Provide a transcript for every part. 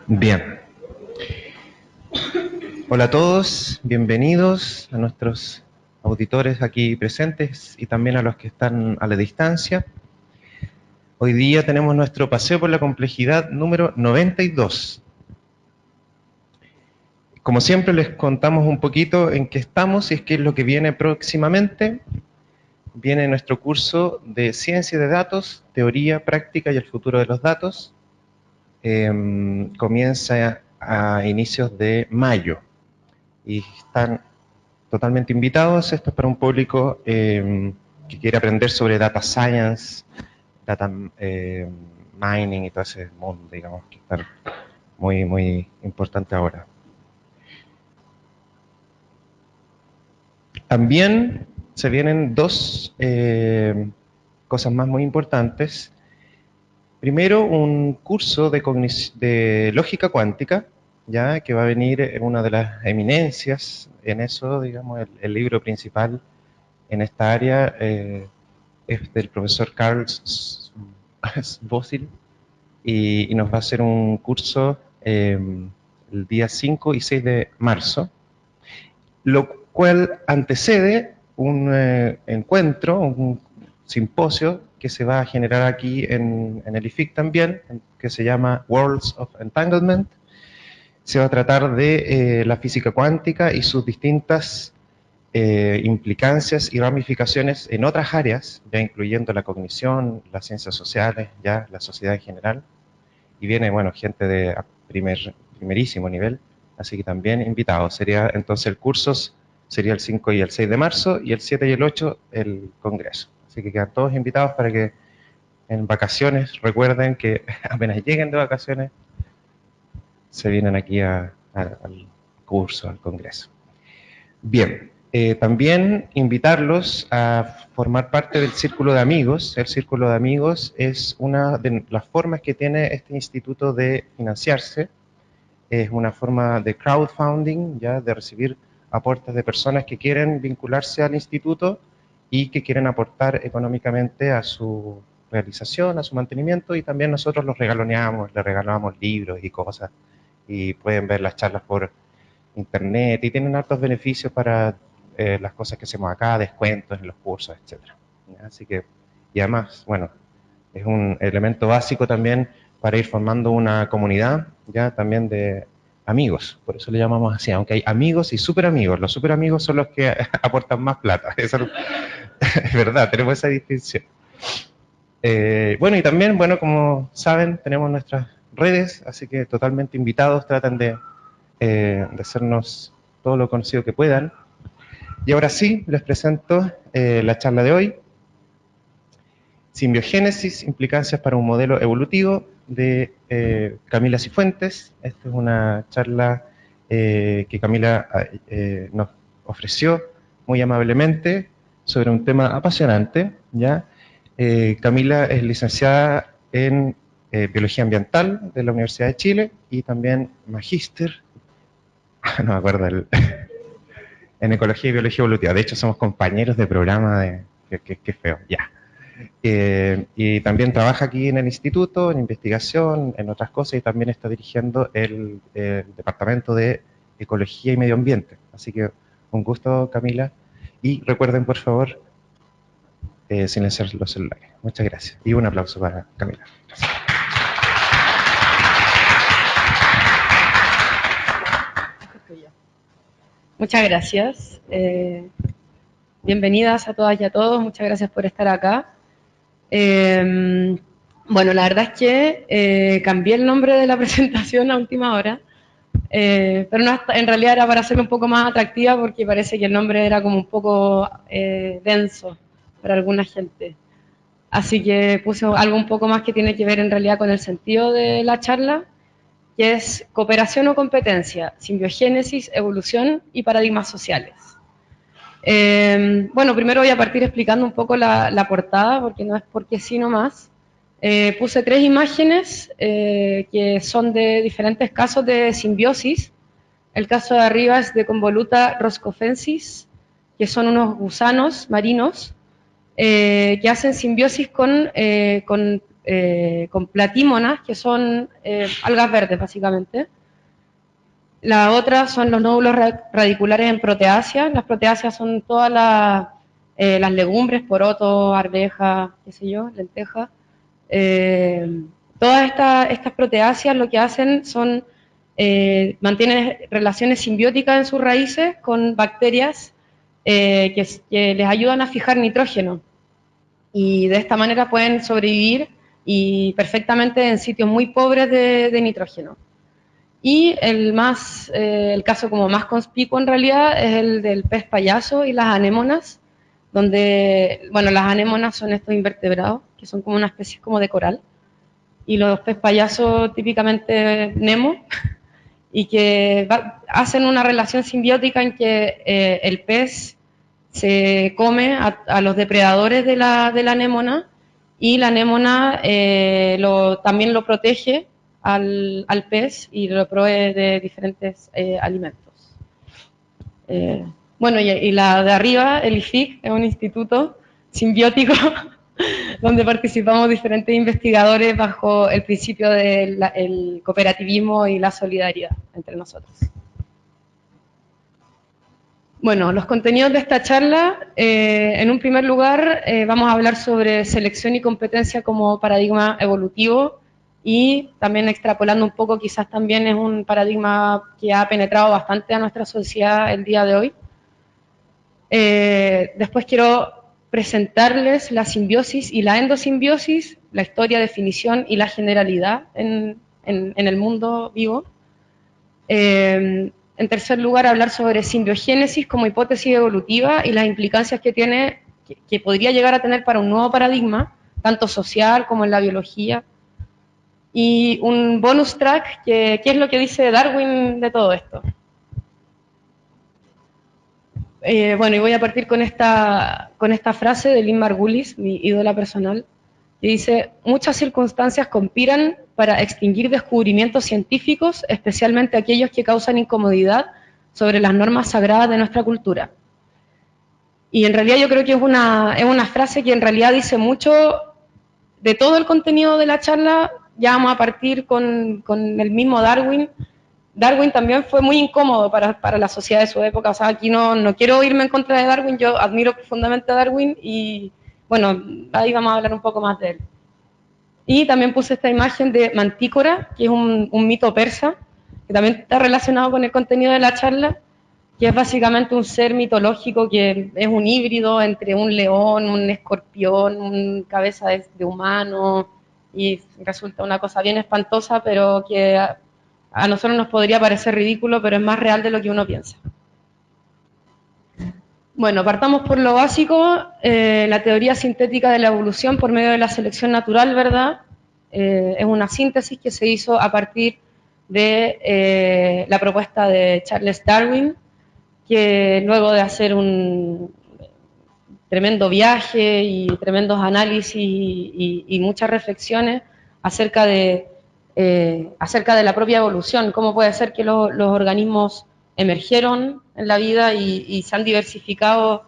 Bien. Hola a todos, bienvenidos a nuestros auditores aquí presentes y también a los que están a la distancia. Hoy día tenemos nuestro paseo por la complejidad número 92. Como siempre les contamos un poquito en qué estamos y qué es lo que viene próximamente. Viene nuestro curso de Ciencia de Datos, Teoría, Práctica y el Futuro de los Datos. Comienza a inicios de mayo y están totalmente invitados. Esto es para un público que quiere aprender sobre data science, data mining y todo ese mundo, digamos, que está muy, muy importante ahora. También se vienen dos cosas más muy importantes. Primero, un curso de lógica cuántica, ya que va a venir una de las eminencias en eso, digamos, el libro principal en esta área es del profesor Carl Svossil y nos va a hacer un curso el día 5 y 6 de marzo, lo cual antecede un encuentro, un simposio que se va a generar aquí en el IFIC también, que se llama Worlds of Entanglement. Se va a tratar de la física cuántica y sus distintas implicancias y ramificaciones en otras áreas, ya incluyendo la cognición, las ciencias sociales, ya la sociedad en general. Y viene, bueno, gente de primerísimo nivel, así que también invitados. Sería entonces el curso, sería el 5 y el 6 de marzo, y el 7 y el 8 el congreso. Así que quedan todos invitados para que en vacaciones recuerden que apenas lleguen de vacaciones, se vienen aquí al curso, al congreso. Bien, también invitarlos a formar parte del Círculo de Amigos. El Círculo de Amigos es una de las formas que tiene este instituto de financiarse. Es una forma de crowdfunding, ya de recibir aportes de personas que quieren vincularse al instituto y que quieren aportar económicamente a su realización, a su mantenimiento, y también nosotros los regaloneamos, les regalamos libros y cosas, y pueden ver las charlas por internet y tienen hartos beneficios para las cosas que hacemos acá, descuentos en los cursos, etcétera. Así que, y además, bueno, es un elemento básico también para ir formando una comunidad, ya también de amigos, por eso le llamamos así, aunque hay amigos y super amigos. Los super amigos son los que aportan más plata, eso es verdad, tenemos esa distinción. Bueno, y también, bueno, como saben, tenemos nuestras redes, así que totalmente invitados, traten de hacernos todo lo conocido que puedan. Y ahora sí, les presento la charla de hoy, Simbiogénesis, implicancias para un modelo evolutivo, de Camila Cifuentes. Esta es una charla que Camila nos ofreció muy amablemente sobre un tema apasionante, ¿ya? Camila es licenciada en Biología Ambiental de la Universidad de Chile y también magíster, no me acuerdo, en Ecología y Biología Evolutiva. De hecho, somos compañeros de programa de... Qué feo, ya. Y también trabaja aquí en el instituto, en investigación, en otras cosas, y también está dirigiendo el Departamento de Ecología y Medio Ambiente. Así que un gusto, Camila. Y recuerden, por favor, silenciar los celulares. Muchas gracias. Y un aplauso para Camila. Gracias. Muchas gracias. Bienvenidas a todas y a todos. Muchas gracias por estar acá. Bueno, la verdad es que cambié el nombre de la presentación a última hora, pero no, en realidad era para hacerlo un poco más atractiva porque parece que el nombre era como un poco denso para alguna gente. Así que puse algo un poco más que tiene que ver en realidad con el sentido de la charla, que es cooperación o competencia, simbiogénesis, evolución y paradigmas sociales. Bueno, primero voy a partir explicando un poco la portada, porque no es porque sí nomás. Puse 3 imágenes que son de diferentes casos de simbiosis. El caso de arriba es de Convoluta roscofensis, que son unos gusanos marinos que hacen simbiosis con con platímonas, que son algas verdes básicamente. La otra son los nódulos radiculares en proteáceas. Las proteáceas son todas las legumbres, porotos, arvejas, qué sé yo, lentejas. Todas estas proteáceas lo que hacen son mantienen relaciones simbióticas en sus raíces con bacterias que les ayudan a fijar nitrógeno. Y de esta manera pueden sobrevivir y perfectamente en sitios muy pobres de nitrógeno. Y el caso como más conspicuo en realidad es el del pez payaso y las anémonas, donde, bueno, las anémonas son estos invertebrados, que son como una especie como de coral, y los pez payasos típicamente Nemo, y que hacen una relación simbiótica en que el pez se come a los depredadores de la anémona, y la anémona también lo protege al pez y lo provee de diferentes alimentos. Bueno, y la de arriba, el IFIC, es un instituto simbiótico donde participamos diferentes investigadores bajo el principio del cooperativismo y la solidaridad entre nosotros. Bueno, los contenidos de esta charla, en un primer lugar, vamos a hablar sobre selección y competencia como paradigma evolutivo, y también extrapolando un poco, quizás también es un paradigma que ha penetrado bastante a nuestra sociedad el día de hoy. Después quiero presentarles la simbiosis y la endosimbiosis, la historia, definición y la generalidad en el mundo vivo. En tercer lugar, hablar sobre simbiogénesis como hipótesis evolutiva y las implicancias que tiene, que podría llegar a tener para un nuevo paradigma, tanto social como en la biología. Y un bonus track, ¿qué es lo que dice Darwin de todo esto? Bueno, y voy a partir con esta frase de Lynn Margulis, mi ídola personal, que dice: muchas circunstancias conspiran para extinguir descubrimientos científicos, especialmente aquellos que causan incomodidad sobre las normas sagradas de nuestra cultura. Y en realidad yo creo que es una frase que en realidad dice mucho de todo el contenido de la charla. Ya vamos a partir con el mismo Darwin. Darwin también fue muy incómodo para la sociedad de su época. O sea, aquí no quiero irme en contra de Darwin, yo admiro profundamente a Darwin y, bueno, ahí vamos a hablar un poco más de él. Y también puse esta imagen de Mantícora, que es un mito persa, que también está relacionado con el contenido de la charla, que es básicamente un ser mitológico que es un híbrido entre un león, un escorpión, un cabeza de humano, y resulta una cosa bien espantosa, pero que a nosotros nos podría parecer ridículo, pero es más real de lo que uno piensa. Bueno, partamos por lo básico, la teoría sintética de la evolución por medio de la selección natural, ¿verdad? Es una síntesis que se hizo a partir de la propuesta de Charles Darwin, que luego de hacer un tremendo viaje y tremendos análisis y muchas reflexiones acerca de la propia evolución, cómo puede ser que los organismos emergieron en la vida y se han diversificado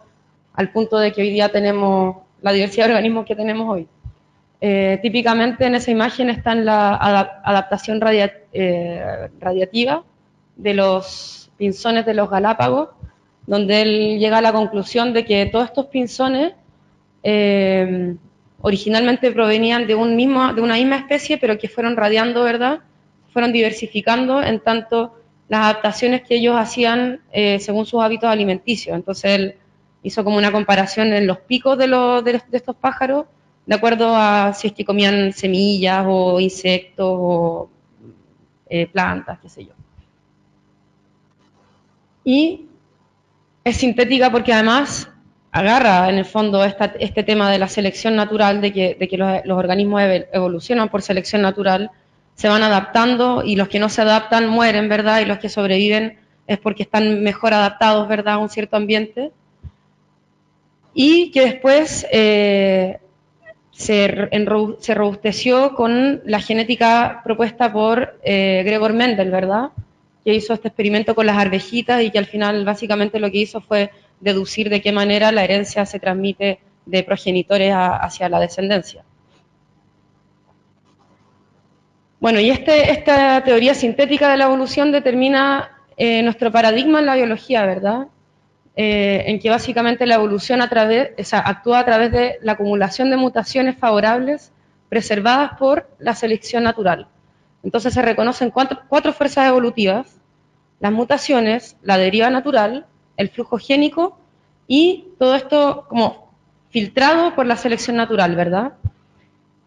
al punto de que hoy día tenemos la diversidad de organismos que tenemos hoy. Típicamente en esa imagen está la adaptación radiativa de los pinzones de los Galápagos, donde él llega a la conclusión de que todos estos pinzones originalmente provenían de una misma especie, pero que fueron radiando, ¿verdad? Fueron diversificando en tanto las adaptaciones que ellos hacían según sus hábitos alimenticios. Entonces él hizo como una comparación en los picos de estos pájaros, de acuerdo a si es que comían semillas o insectos o plantas, qué sé yo. Y es sintética porque además agarra en el fondo este tema de la selección natural, de que los organismos evolucionan por selección natural, se van adaptando y los que no se adaptan mueren, ¿verdad? Y los que sobreviven es porque están mejor adaptados, ¿verdad?, a un cierto ambiente. Y que después se robusteció con la genética propuesta por Gregor Mendel, ¿verdad?, que hizo este experimento con las arvejitas y que al final básicamente lo que hizo fue deducir de qué manera la herencia se transmite de progenitores hacia la descendencia. Bueno, y esta teoría sintética de la evolución determina nuestro paradigma en la biología, ¿verdad? En que básicamente la evolución actúa a través de la acumulación de mutaciones favorables preservadas por la selección natural. Entonces se reconocen cuatro fuerzas evolutivas: las mutaciones, la deriva natural, el flujo génico y todo esto como filtrado por la selección natural, ¿verdad?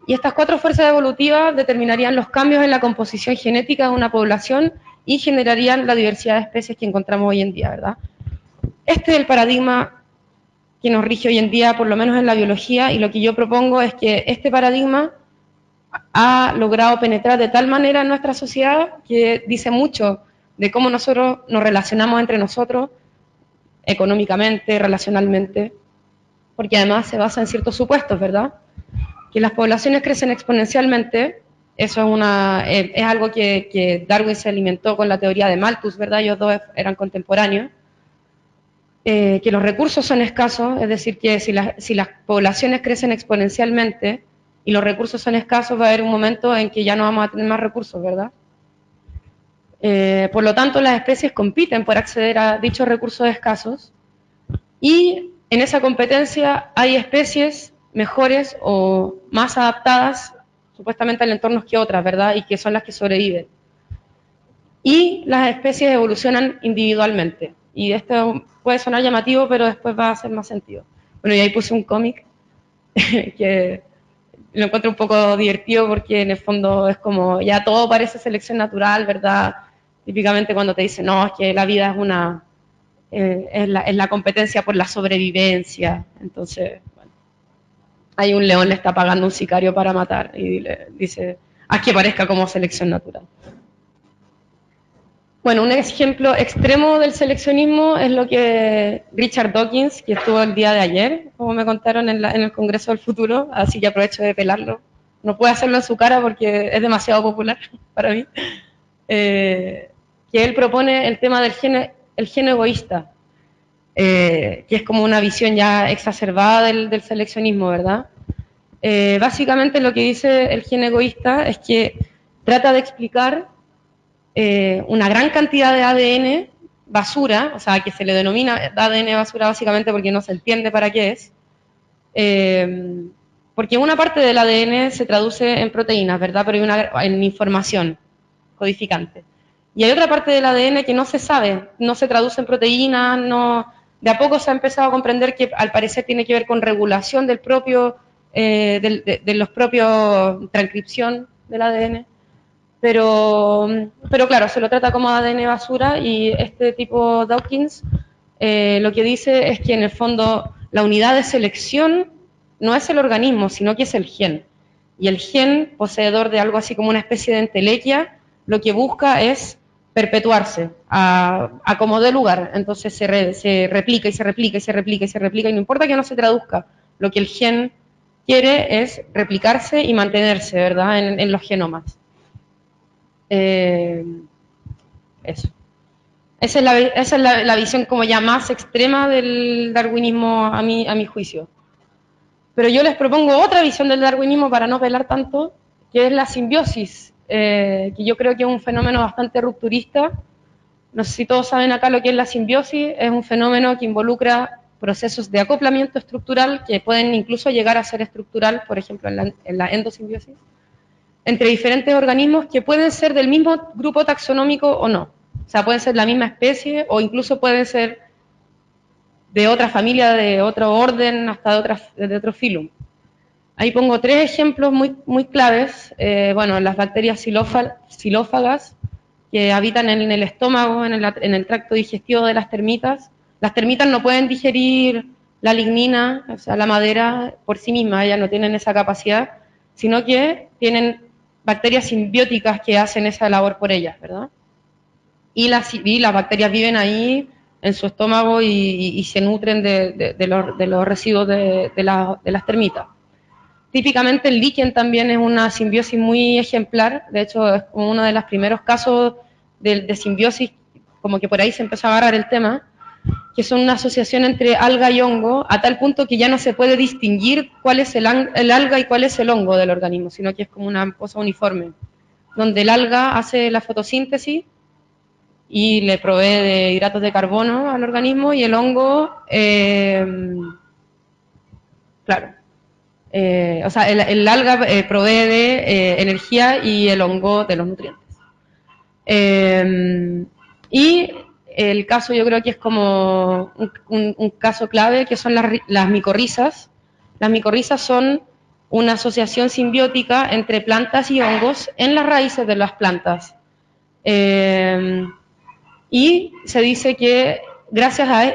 Y estas cuatro fuerzas evolutivas determinarían los cambios en la composición genética de una población y generarían la diversidad de especies que encontramos hoy en día, ¿verdad? Este es el paradigma que nos rige hoy en día, por lo menos en la biología, y lo que yo propongo es que este paradigma ha logrado penetrar de tal manera en nuestra sociedad que dice mucho de cómo nosotros nos relacionamos entre nosotros, económicamente, relacionalmente, porque además se basa en ciertos supuestos, ¿verdad? Que las poblaciones crecen exponencialmente. Eso es algo que Darwin se alimentó con la teoría de Malthus, ¿verdad? Ellos dos eran contemporáneos. Que los recursos son escasos, es decir, que si las poblaciones crecen exponencialmente y los recursos son escasos, va a haber un momento en que ya no vamos a tener más recursos, ¿verdad? Por lo tanto, las especies compiten por acceder a dichos recursos escasos, y en esa competencia hay especies mejores o más adaptadas supuestamente al entorno que otras, ¿verdad? Y que son las que sobreviven. Y las especies evolucionan individualmente. Y esto puede sonar llamativo, pero después va a hacer más sentido. Bueno, y ahí puse un cómic que lo encuentro un poco divertido porque en el fondo es como, ya todo parece selección natural, ¿verdad? Típicamente cuando te dicen, no, es que la vida es la competencia por la sobrevivencia. Entonces, bueno, hay un león le está pagando a un sicario para matar y le dice, haz que parezca como selección natural. Bueno, un ejemplo extremo del seleccionismo es lo que Richard Dawkins, que estuvo el día de ayer, como me contaron en el Congreso del Futuro, así que aprovecho de pelarlo. No puedo hacerlo en su cara porque es demasiado popular para mí. Que él propone el tema del el gen egoísta, que es como una visión ya exacerbada del seleccionismo, ¿verdad? Básicamente lo que dice el gen egoísta es que trata de explicar una gran cantidad de ADN basura, o sea, que se le denomina ADN basura básicamente porque no se entiende para qué es, porque una parte del ADN se traduce en proteínas, ¿verdad? Pero hay en información codificante. Y hay otra parte del ADN que no se sabe, no se traduce en proteínas, de a poco se ha empezado a comprender que al parecer tiene que ver con regulación del propio, de los propios transcripción del ADN. Pero claro, se lo trata como ADN basura, y este tipo Dawkins lo que dice es que en el fondo la unidad de selección no es el organismo, sino que es el gen. Y el gen, poseedor de algo así como una especie de entelequia, lo que busca es perpetuarse a como dé lugar. Entonces se replica y se replica y se replica y se replica, y no importa que no se traduzca, lo que el gen quiere es replicarse y mantenerse, ¿verdad?, en los genomas. Eso. Esa es la visión como ya más extrema del darwinismo a mi juicio. Pero yo les propongo otra visión del darwinismo para no pelar tanto, que es la simbiosis, que yo creo que es un fenómeno bastante rupturista. No sé si todos saben acá lo que es la simbiosis. Es un fenómeno que involucra procesos de acoplamiento estructural que pueden incluso llegar a ser estructural, por ejemplo en la endosimbiosis, entre diferentes organismos que pueden ser del mismo grupo taxonómico o no. O sea, pueden ser la misma especie o incluso pueden ser de otra familia, de otro orden, hasta de otro filum. Ahí pongo tres ejemplos muy claves. Bueno, las bacterias xilófagas, que habitan en el estómago, en el tracto digestivo de las termitas. Las termitas no pueden digerir la lignina, o sea, la madera por sí misma, ellas no tienen esa capacidad, sino que tienen bacterias simbióticas que hacen esa labor por ellas, ¿verdad? Y las bacterias viven ahí en su estómago y se nutren de los residuos de las termitas. Típicamente el líquen también es una simbiosis muy ejemplar. De hecho es como uno de los primeros casos de simbiosis, como que por ahí se empezó a agarrar el tema, que son una asociación entre alga y hongo, a tal punto que ya no se puede distinguir cuál es el alga y cuál es el hongo del organismo, sino que es como una cosa uniforme. donde el alga hace la fotosíntesis y le provee de hidratos de carbono al organismo, y el hongo, claro, o sea, el alga provee de energía y el hongo de los nutrientes. Y el caso yo creo que es como un caso clave, que son las micorrizas. Las micorrizas son una asociación simbiótica entre plantas y hongos en las raíces de las plantas. Y se dice que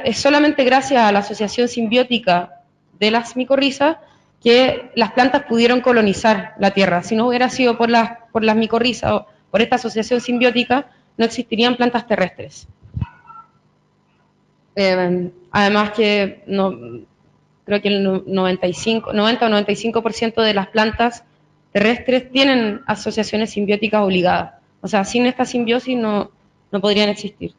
es solamente gracias a la asociación simbiótica de las micorrizas que las plantas pudieron colonizar la Tierra. Si no hubiera sido por las micorrizas o por esta asociación simbiótica, no existirían plantas terrestres. Además que creo que el 90 o 95% de las plantas terrestres tienen asociaciones simbióticas obligadas. O sea, sin esta simbiosis no podrían existir.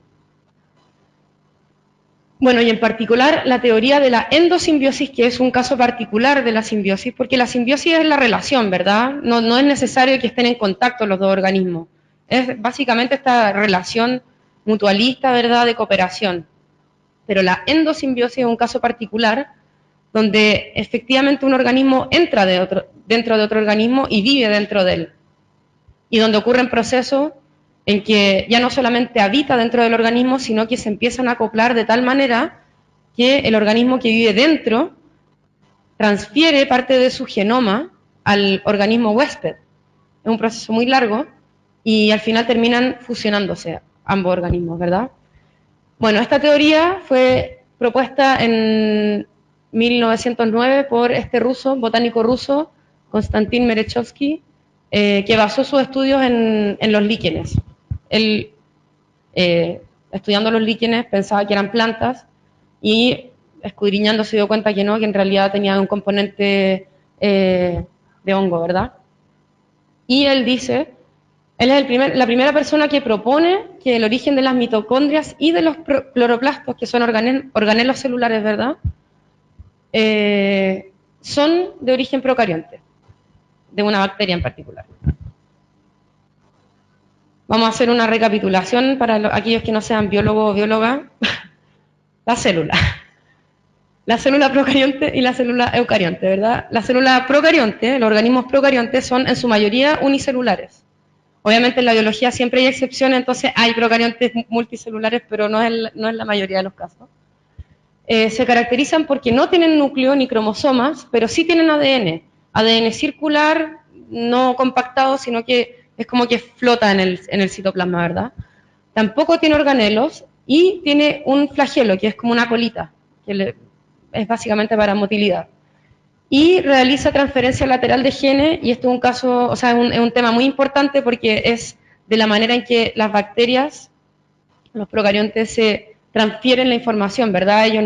Bueno, y en particular la teoría de la endosimbiosis, que es un caso particular de la simbiosis, porque la simbiosis es la relación, ¿verdad? No es necesario que estén en contacto los dos organismos. Es básicamente esta relación mutualista, ¿verdad?, de cooperación. Pero la endosimbiosis es un caso particular donde efectivamente un organismo entra dentro de otro organismo y vive dentro de él. Y donde ocurren procesos en que ya no solamente habita dentro del organismo, sino que se empiezan a acoplar de tal manera que el organismo que vive dentro transfiere parte de su genoma al organismo huésped. Es un proceso muy largo y al final terminan fusionándose ambos organismos, ¿verdad? Bueno, esta teoría fue propuesta en 1909 por este botánico ruso, Konstantin Merechkovsky, que basó sus estudios en los líquenes. Él, estudiando los líquenes, pensaba que eran plantas y escudriñando se dio cuenta que no, que en realidad tenían un componente de hongo, ¿verdad? Y él dice, él es la primera persona que propone que el origen de las mitocondrias y de los cloroplastos, que son organelos celulares, ¿verdad?, son de origen procarionte, de una bacteria en particular. Vamos a hacer una recapitulación para aquellos que no sean biólogos o biólogas. La célula procarionte y la célula eucarionte, ¿verdad? La célula procarionte, los organismos procariontes son en su mayoría unicelulares. Obviamente en la biología siempre hay excepciones, entonces hay procariontes multicelulares, pero no es la mayoría de los casos. Se caracterizan porque no tienen núcleo ni cromosomas, pero sí tienen ADN. ADN circular, no compactado, sino que es como que flota en el citoplasma, ¿verdad? Tampoco tiene organelos y tiene un flagelo, que es como una colita, que es básicamente para motilidad. Y realiza transferencia lateral de genes, y esto es un caso, o sea, es un tema muy importante porque es de la manera en que las bacterias, los procariontes, se transfieren la información, ¿verdad? Ellos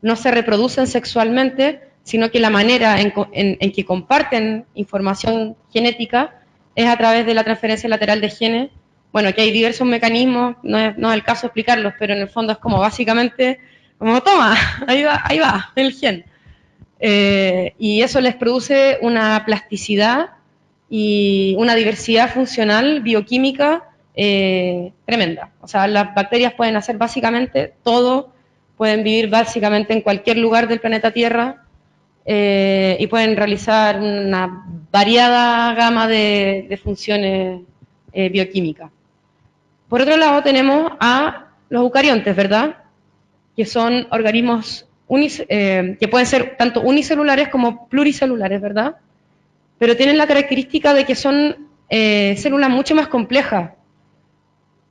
no se reproducen sexualmente, sino que la manera en que comparten información genética es a través de la transferencia lateral de genes. Bueno, que hay diversos mecanismos, no es el caso explicarlos, pero en el fondo es como básicamente, como toma, ahí va, el gen. Y eso les produce una plasticidad y una diversidad funcional bioquímica tremenda. O sea, las bacterias pueden hacer básicamente todo, pueden vivir básicamente en cualquier lugar del planeta Tierra y pueden realizar una variada gama de funciones bioquímicas. Por otro lado tenemos a los eucariontes, ¿verdad?, que son organismos que pueden ser tanto unicelulares como pluricelulares, ¿verdad? Pero tienen la característica de que son células mucho más complejas.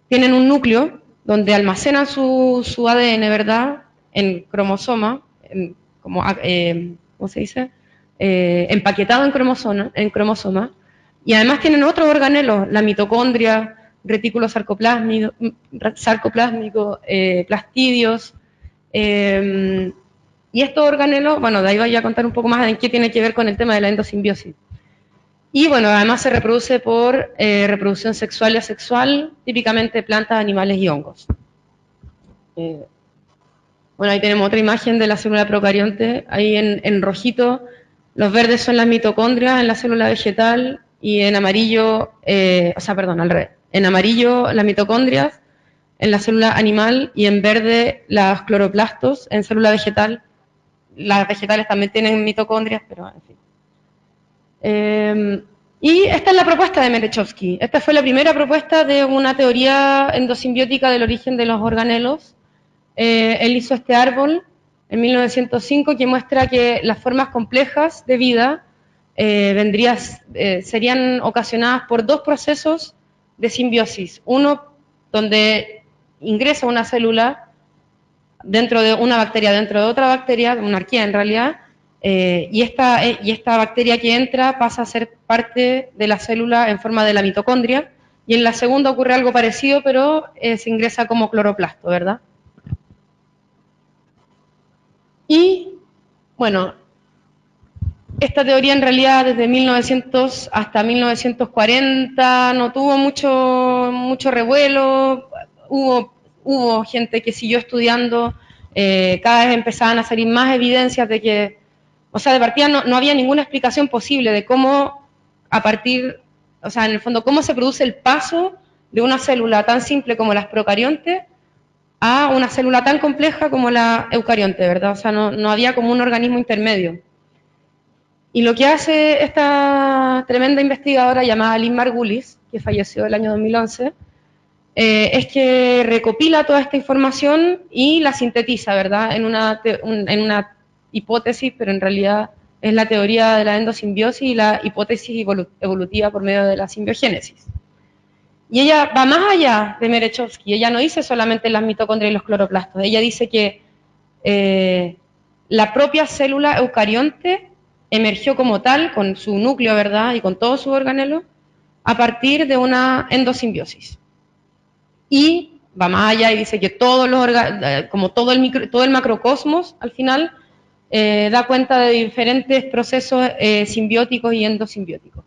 Tienen un núcleo donde almacenan su ADN, ¿verdad?, en cromosoma, ¿cómo se dice? Empaquetado en cromosoma, y además tienen otros organelos, la mitocondria, retículo sarcoplásmico, plastidios, y estos organelos, bueno, de ahí voy a contar un poco más en qué tiene que ver con el tema de la endosimbiosis. Y bueno, además se reproduce por reproducción sexual y asexual, típicamente plantas, animales y hongos. Bueno, ahí tenemos otra imagen de la célula procarionte, ahí en rojito, los verdes son las mitocondrias en la célula vegetal, y en amarillo, al revés, en amarillo las mitocondrias en la célula animal y en verde las cloroplastos en célula vegetal. Las vegetales también tienen mitocondrias, pero en fin. Y esta es la propuesta de Merechowski. Esta fue la primera propuesta de una teoría endosimbiótica del origen de los organelos. Él hizo este árbol en 1905 que muestra que las formas complejas de vida serían ocasionadas por dos procesos de simbiosis. Uno donde ingresa una célula dentro de una bacteria, dentro de otra bacteria, una arquea en realidad, y esta bacteria que entra pasa a ser parte de la célula en forma de la mitocondria, y en la segunda ocurre algo parecido, pero se ingresa como cloroplasto, ¿verdad? Y, bueno, esta teoría en realidad desde 1900 hasta 1940 no tuvo mucho revuelo, hubo gente que siguió estudiando, cada vez empezaban a salir más evidencias de que, o sea, de partida no había ninguna explicación posible de cómo en el fondo, cómo se produce el paso de una célula tan simple como las procariontes a una célula tan compleja como la eucarionte, ¿verdad? O sea, no había como un organismo intermedio. Y lo que hace esta tremenda investigadora llamada Lynn Margulis, que falleció el año 2011, es que recopila toda esta información y la sintetiza, ¿verdad? En una hipótesis, pero en realidad es la teoría de la endosimbiosis y la hipótesis evolutiva por medio de la simbiogénesis. Y ella va más allá de Merechowski. Ella no dice solamente las mitocondrias y los cloroplastos. Ella dice que la propia célula eucarionte emergió como tal, con su núcleo, ¿verdad? Y con todos sus organelos, a partir de una endosimbiosis. Y va más allá y dice que todos los como todo el macrocosmos, al final, da cuenta de diferentes procesos simbióticos y endosimbióticos.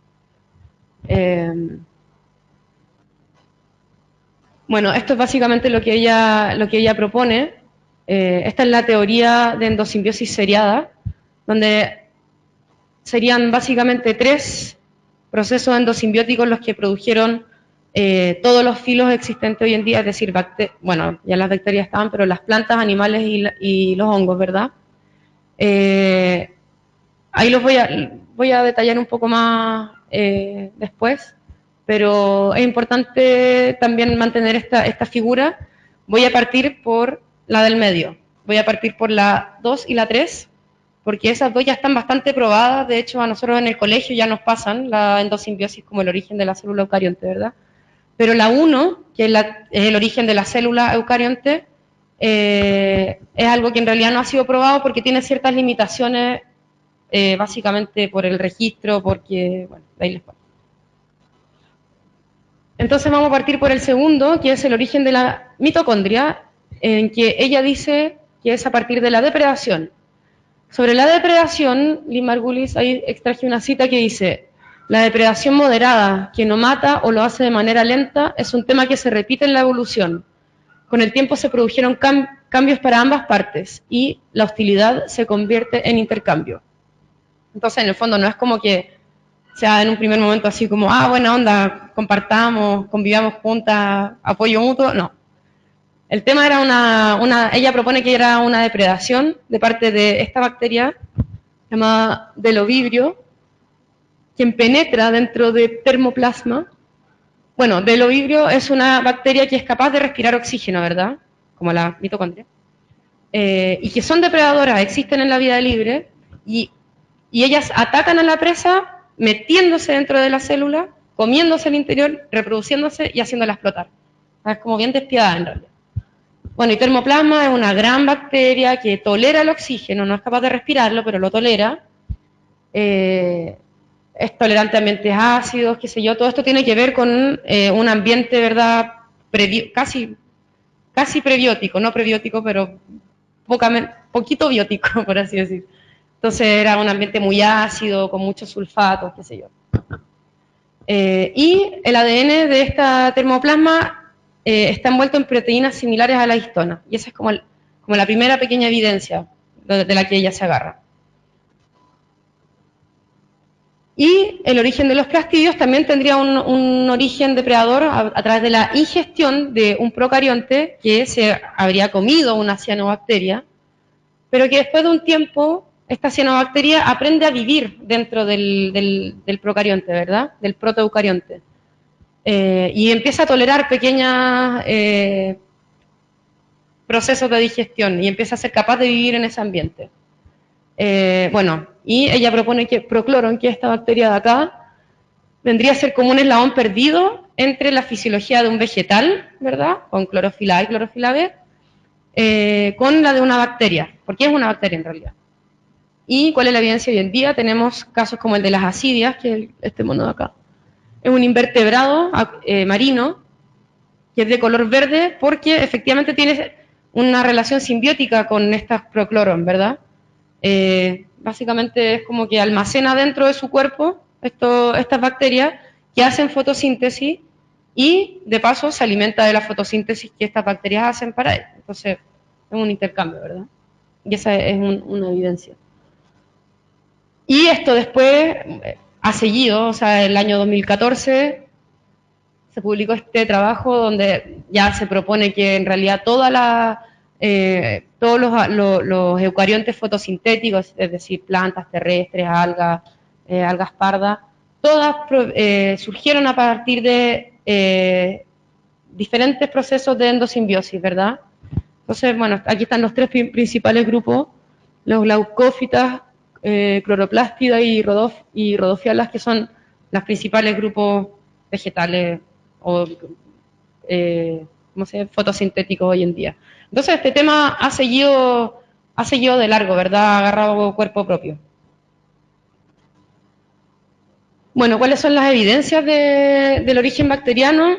Bueno, esto es básicamente lo que ella propone. Esta es la teoría de endosimbiosis seriada, donde serían básicamente 3 procesos endosimbióticos los que produjeron todos los filos existentes hoy en día, es decir, ya las bacterias estaban, pero las plantas, animales y los hongos, ¿verdad? Ahí los voy a detallar un poco más después, pero es importante también mantener esta figura. Voy a partir por la del medio, voy a partir por la 2 y la 3, porque esas dos ya están bastante probadas. De hecho, a nosotros en el colegio ya nos pasan la endosimbiosis como el origen de la célula eucarionte, ¿verdad? Pero la 1, que es el origen de la célula eucarionte, es algo que en realidad no ha sido probado porque tiene ciertas limitaciones, básicamente por el registro, porque, bueno, de ahí les pongo. Entonces vamos a partir por el segundo, que es el origen de la mitocondria, en que ella dice que es a partir de la depredación. Sobre la depredación, Lynn Margulis, ahí extraje una cita que dice: la depredación moderada, que no mata o lo hace de manera lenta, es un tema que se repite en la evolución. Con el tiempo se produjeron cambios para ambas partes y la hostilidad se convierte en intercambio. Entonces, en el fondo, no es como que sea en un primer momento así como, buena onda, compartamos, convivamos juntas, apoyo mutuo, no. El tema era ella propone que era una depredación de parte de esta bacteria llamada Delovibrio, quien penetra dentro de termoplasma. Bueno, Delovibrio es una bacteria que es capaz de respirar oxígeno, ¿verdad? Como la mitocondria. Y que son depredadoras, existen en la vida libre, y ellas atacan a la presa metiéndose dentro de la célula, comiéndose el interior, reproduciéndose y haciéndola explotar. Es como bien despiadada en realidad. Bueno, y termoplasma es una gran bacteria que tolera el oxígeno, no es capaz de respirarlo, pero lo tolera. Es tolerante a ambientes ácidos, qué sé yo. Todo esto tiene que ver con un ambiente, ¿verdad? Casi prebiótico, no prebiótico, pero poquito biótico, por así decir. Entonces era un ambiente muy ácido, con muchos sulfatos, qué sé yo. Y el ADN de esta termoplasma está envuelto en proteínas similares a la histona. Y esa es como la primera pequeña evidencia de la que ella se agarra. Y el origen de los plastidios también tendría un origen depredador a través de la ingestión de un procarionte que se habría comido una cianobacteria, pero que después de un tiempo esta cianobacteria aprende a vivir dentro del procarionte, ¿verdad? Del protoeucarionte. Y empieza a tolerar pequeños procesos de digestión y empieza a ser capaz de vivir en ese ambiente. Bueno, y ella propone que procloron, que esta bacteria de acá vendría a ser como un eslabón perdido entre la fisiología de un vegetal, ¿verdad? Con clorofila A y clorofila B, con la de una bacteria, porque es una bacteria en realidad. ¿Y cuál es la evidencia hoy en día? Tenemos casos como el de las asidias, que es este mono de acá. Es un invertebrado marino, que es de color verde, porque efectivamente tiene una relación simbiótica con estas procloron, ¿verdad? Básicamente es como que almacena dentro de su cuerpo estas bacterias que hacen fotosíntesis y de paso se alimenta de la fotosíntesis que estas bacterias hacen para él. Entonces es un intercambio, ¿verdad? Y esa es una evidencia. Y esto después ha seguido, o sea, el año 2014 se publicó este trabajo donde ya se propone que en realidad todos los eucariontes fotosintéticos, es decir, plantas terrestres, algas pardas, todas surgieron a partir de diferentes procesos de endosimbiosis, ¿verdad? Entonces, bueno, aquí están los tres principales grupos, los glaucófitas, cloroplástidas y rodofialas, que son los principales grupos vegetales o fotosintéticos hoy en día. Entonces este tema ha seguido de largo, ¿verdad? Ha agarrado cuerpo propio. Bueno, ¿cuáles son las evidencias del origen bacteriano?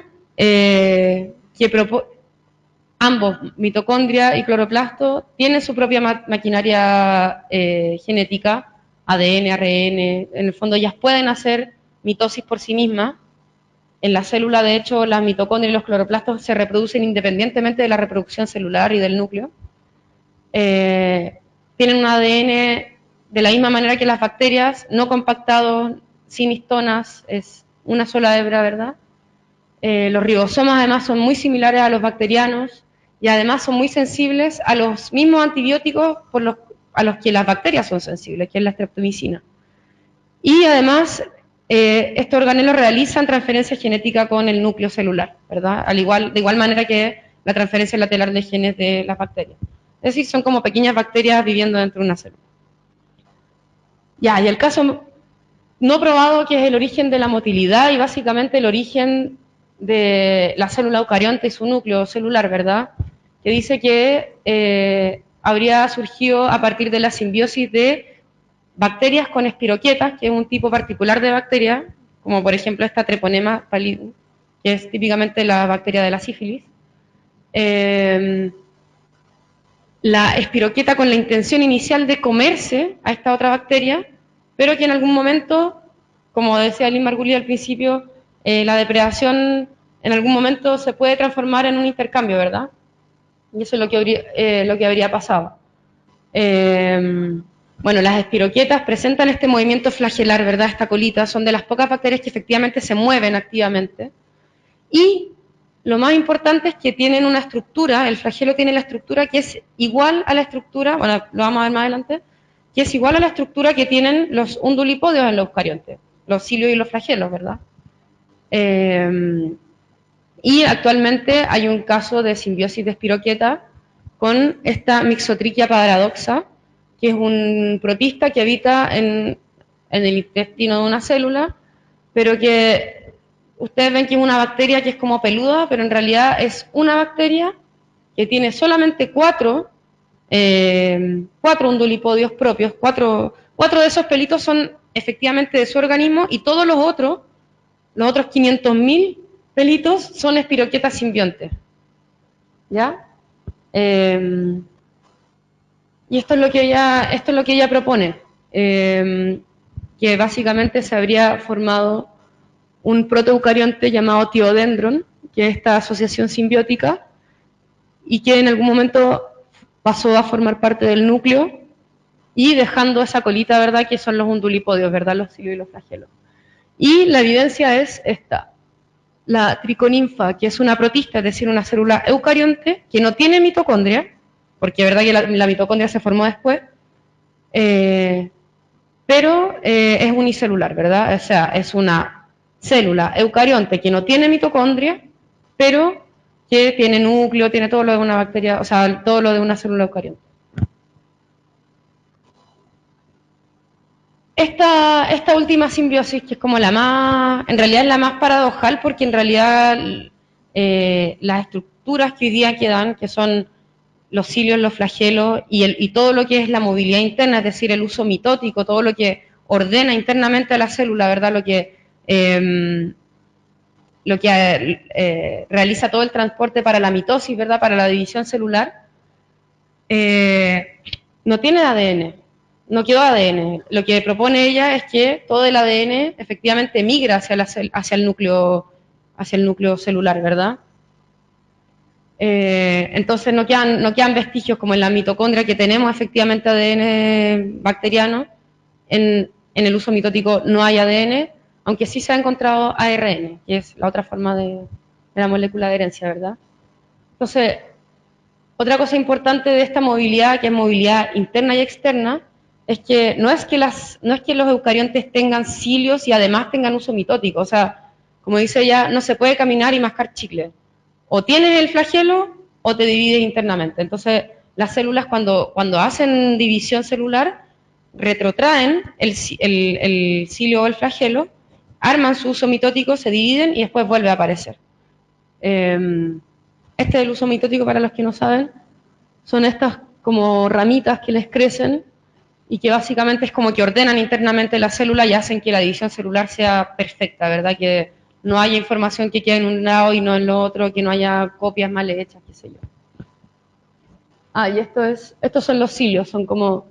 Ambos, mitocondria y cloroplasto, tienen su propia maquinaria genética, ADN, ARN, en el fondo ellas pueden hacer mitosis por sí mismas. En la célula, de hecho, las mitocondrias y los cloroplastos se reproducen independientemente de la reproducción celular y del núcleo. Tienen un ADN de la misma manera que las bacterias, no compactado, sin histonas, es una sola hebra, ¿verdad? Los ribosomas además son muy similares a los bacterianos y además son muy sensibles a los mismos antibióticos a los que las bacterias son sensibles, que es la streptomicina. Y además estos organelos realizan transferencia genética con el núcleo celular, ¿verdad? De igual manera que la transferencia lateral de genes de las bacterias. Es decir, son como pequeñas bacterias viviendo dentro de una célula. Ya, y el caso no probado, que es el origen de la motilidad y básicamente el origen de la célula eucarionte y su núcleo celular, ¿verdad? Que dice que habría surgido a partir de la simbiosis de bacterias con espiroquetas, que es un tipo particular de bacteria, como por ejemplo esta Treponema pallidum, que es típicamente la bacteria de la sífilis. La espiroqueta con la intención inicial de comerse a esta otra bacteria, pero que en algún momento, como decía Lynn Margulis al principio, la depredación en algún momento se puede transformar en un intercambio, ¿verdad? Y eso es lo que habría pasado. Bueno, las espiroquetas presentan este movimiento flagelar, ¿verdad? Esta colita, son de las pocas bacterias que efectivamente se mueven activamente. Y lo más importante es que tienen una estructura, el flagelo tiene la estructura que es igual a la estructura, bueno, lo vamos a ver más adelante, que es igual a la estructura que tienen los undulipodios en los eucariontes, los cilios y los flagelos, ¿verdad? Y actualmente hay un caso de simbiosis de espiroqueta con esta Mixotrichia paradoxa, que es un protista que habita en el intestino de una célula, pero que ustedes ven que es una bacteria que es como peluda, pero en realidad es una bacteria que tiene solamente cuatro undulipodios propios, cuatro de esos pelitos son efectivamente de su organismo y todos los otros 500.000 pelitos son espiroquetas simbiontes. ¿Ya? Y esto es lo que ella propone, que básicamente se habría formado un protoeucarionte llamado Thiodendron, que es esta asociación simbiótica, y que en algún momento pasó a formar parte del núcleo, y dejando esa colita, ¿verdad?, que son los undulipodios, ¿verdad?, los cilios y los flagelos. Y la evidencia es esta. La triconinfa, que es una protista, es decir, una célula eucarionte, que no tiene mitocondria, porque es verdad que la mitocondria se formó después, pero es unicelular, ¿verdad? O sea, es una célula eucarionte que no tiene mitocondria, pero que tiene núcleo, tiene todo lo de una bacteria, o sea, todo lo de una célula eucarionte. Esta última simbiosis, que es como la más, en realidad es la más paradojal, porque en realidad las estructuras que hoy día quedan, que son los cilios, los flagelos y todo lo que es la movilidad interna, es decir, el uso mitótico, todo lo que ordena internamente a la célula, ¿verdad? Lo que realiza todo el transporte para la mitosis, ¿verdad? Para la división celular, no tiene ADN, no quedó ADN. Lo que propone ella es que todo el ADN efectivamente migra hacia el núcleo celular, ¿verdad? Entonces no quedan vestigios como en la mitocondria, que tenemos efectivamente ADN bacteriano. En el uso mitótico no hay ADN, aunque sí se ha encontrado ARN, que es la otra forma de la molécula de herencia, ¿verdad? Entonces, otra cosa importante de esta movilidad, que es movilidad interna y externa, es que no es que los eucariontes tengan cilios y además tengan uso mitótico. O sea, como dice ella, no se puede caminar y mascar chicle. O tienes el flagelo o te divides internamente. Entonces, las células cuando hacen división celular, retrotraen el cilio o el flagelo, arman su uso mitótico, se dividen y después vuelve a aparecer. Este es el uso mitótico, para los que no saben. Son estas como ramitas que les crecen y que básicamente es como que ordenan internamente la célula y hacen que la división celular sea perfecta, ¿verdad? Que no haya información que quede en un lado y no en lo otro, que no haya copias mal hechas, qué sé yo. Y estos son los cilios, son como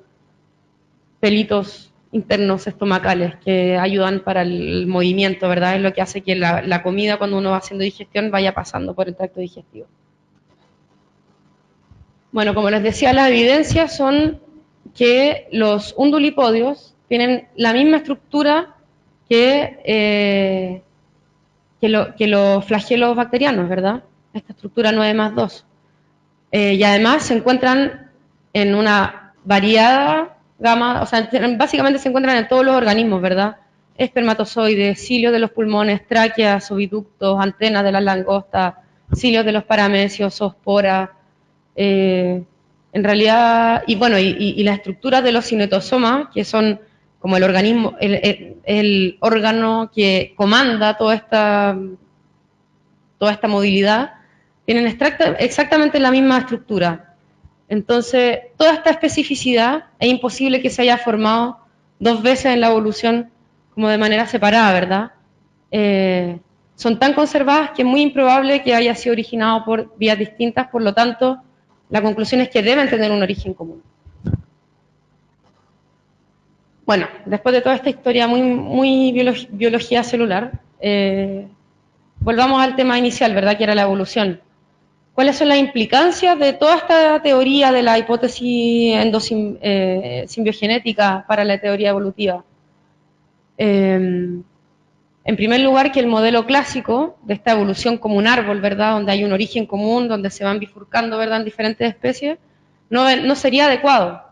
pelitos internos estomacales que ayudan para el movimiento, ¿verdad? Es lo que hace que la comida, cuando uno va haciendo digestión, vaya pasando por el tracto digestivo. Bueno, como les decía, las evidencias son que los undulipodios tienen la misma estructura que los flagelos bacterianos, ¿verdad? Esta estructura 9+2. Y además se encuentran en una variada gama, o sea, básicamente se encuentran en todos los organismos, ¿verdad? Espermatozoides, cilios de los pulmones, tráqueas, oviductos, antenas de las langostas, cilios de los paramecios, zoospora. En realidad, y bueno, y las estructuras de los cinetosomas, que son como el organismo, el órgano que comanda toda esta movilidad, tienen exactamente la misma estructura. Entonces, toda esta especificidad es imposible que se haya formado dos veces en la evolución como de manera separada, ¿verdad? Son tan conservadas que es muy improbable que haya sido originado por vías distintas, por lo tanto, la conclusión es que deben tener un origen común. Bueno, después de toda esta historia muy biología celular, volvamos al tema inicial, ¿verdad?, que era la evolución. ¿Cuáles son las implicancias de toda esta teoría de la hipótesis simbiogenética para la teoría evolutiva? En primer lugar, que el modelo clásico de esta evolución como un árbol, ¿verdad?, donde hay un origen común, donde se van bifurcando, ¿verdad?, en diferentes especies, no sería adecuado.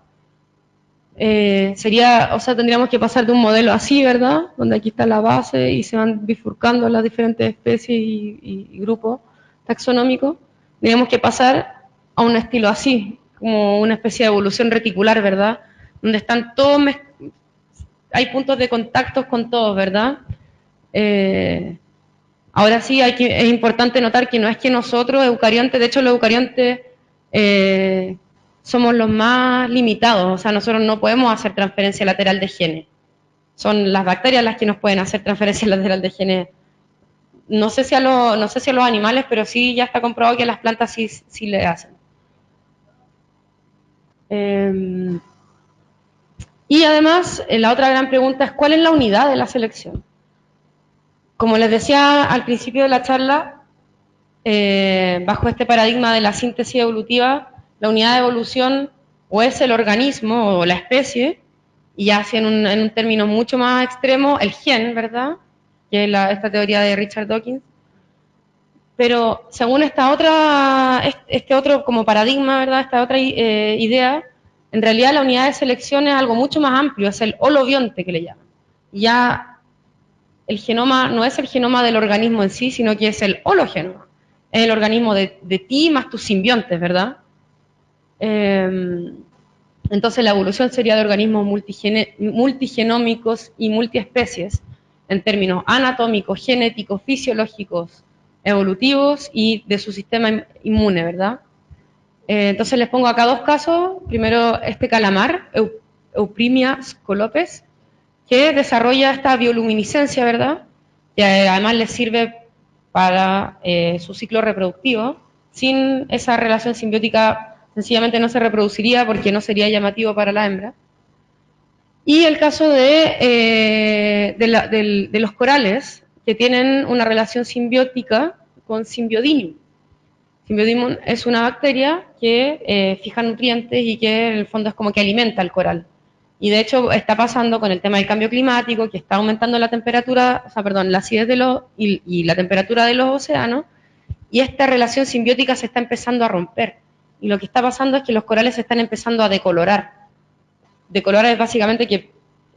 Tendríamos que pasar de un modelo así, ¿verdad?, donde aquí está la base y se van bifurcando las diferentes especies y grupos taxonómicos. Tendríamos que pasar a un estilo así, como una especie de evolución reticular, ¿verdad?, donde están todos, hay puntos de contacto con todos, ¿verdad? Ahora sí, es importante notar que no es que nosotros, eucariontes, de hecho los eucariontes somos los más limitados, o sea, nosotros no podemos hacer transferencia lateral de genes. Son las bacterias las que nos pueden hacer transferencia lateral de genes. No sé si a los animales, pero sí ya está comprobado que a las plantas sí le hacen. Y además, la otra gran pregunta es, ¿cuál es la unidad de la selección? Como les decía al principio de la charla, bajo este paradigma de la síntesis evolutiva, la unidad de evolución o es el organismo o la especie, y ya así en un término mucho más extremo, el gen, ¿verdad? Que es esta teoría de Richard Dawkins. Pero según este otro como paradigma, ¿verdad? Esta otra idea, en realidad la unidad de selección es algo mucho más amplio, es el holobionte que le llaman. Ya el genoma no es el genoma del organismo en sí, sino que es el hologenoma. Es el organismo de ti más tus simbiontes, ¿verdad? Entonces la evolución sería de organismos multigenómicos y multiespecies en términos anatómicos, genéticos, fisiológicos, evolutivos y de su sistema inmune, ¿verdad? Entonces les pongo acá dos casos. Primero este calamar, Euprimia scolopes, que desarrolla esta bioluminiscencia, ¿verdad? Que además les sirve para su ciclo reproductivo. Sin esa relación simbiótica sencillamente no se reproduciría porque no sería llamativo para la hembra. Y el caso de los corales, que tienen una relación simbiótica con Symbiodinium. Symbiodinium es una bacteria que fija nutrientes y que en el fondo es como que alimenta al coral. Y de hecho está pasando con el tema del cambio climático, que está aumentando la temperatura, o sea, perdón, la acidez y la temperatura de los océanos, y esta relación simbiótica se está empezando a romper. Y lo que está pasando es que los corales se están empezando a decolorar. Decolorar es básicamente que